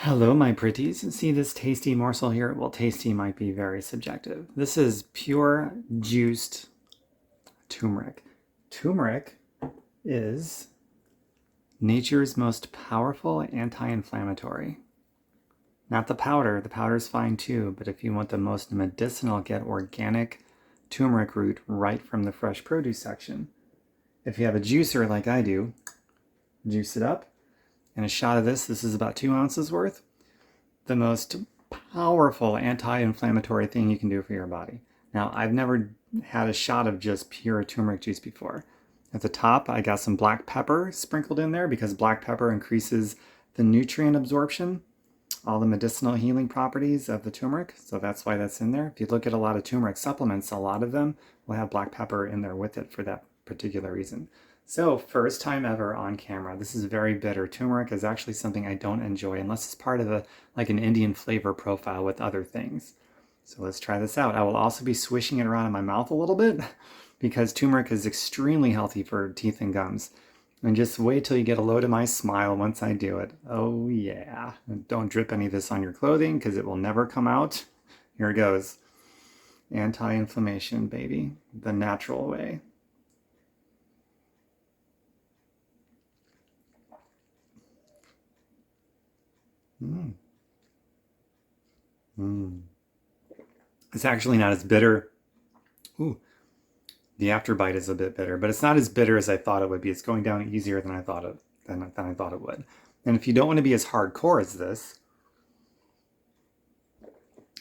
Hello, my pretties. See this tasty morsel here? Well, tasty might be very subjective. This is pure juiced turmeric. Turmeric is nature's most powerful anti-inflammatory. Not the powder. The powder's fine too, but if you want the most medicinal, get organic turmeric root right from the fresh produce section. If you have a juicer like I do, juice it up. And a shot of this is about 2 ounces worth. The most powerful anti-inflammatory thing you can do for your body. Now, I've never had a shot of just pure turmeric juice before. At the top, I got some black pepper sprinkled in there because black pepper increases the nutrient absorption, all the medicinal healing properties of the turmeric. So that's why that's in there. If you look at a lot of turmeric supplements, a lot of them will have black pepper in there with it for that particular reason. So first time ever on camera. This is very bitter. Turmeric is actually something I don't enjoy unless it's part of an Indian flavor profile with other things. So let's try this out. I will also be swishing it around in my mouth a little bit because turmeric is extremely healthy for teeth and gums. And just wait till you get a load of my smile once I do it. Oh yeah. And don't drip any of this on your clothing because it will never come out. Here it goes. Anti-inflammation, baby. The natural way. Mm. Mm. It's actually not as bitter. Ooh, the afterbite is a bit bitter, but it's not as bitter as I thought it would be. It's going down easier than I thought it would. And if you don't want to be as hardcore as this,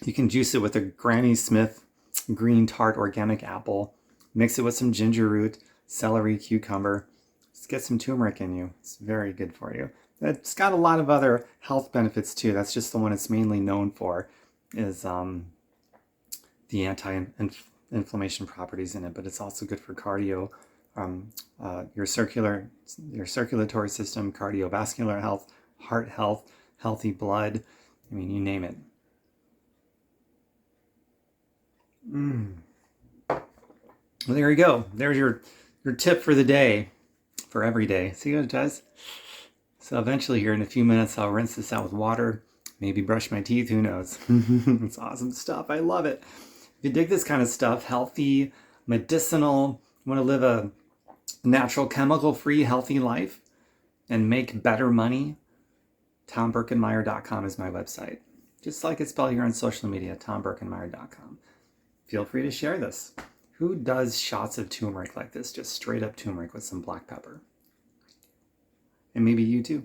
you can juice it with a Granny Smith green tart organic apple. Mix it with some ginger root, celery, cucumber. Just get some turmeric in you. It's very good for you. It's got a lot of other health benefits too. That's just the one it's mainly known for, is the anti-inflammation properties in it. But it's also good for cardio, your circulatory system, cardiovascular health, heart health, healthy blood. I mean, you name it. Well, there you go. There's your tip for the day, for every day. See what it does? So eventually here in a few minutes, I'll rinse this out with water, maybe brush my teeth, who knows? It's awesome stuff. I love it. If you dig this kind of stuff, healthy, medicinal, want to live a natural, chemical-free, healthy life and make better money, TomBerkenmeyer.com is my website. Just like it's spelled here on social media, TomBerkenmeyer.com. Feel free to share this. Who does shots of turmeric like this? Just straight up turmeric with some black pepper. And maybe you too.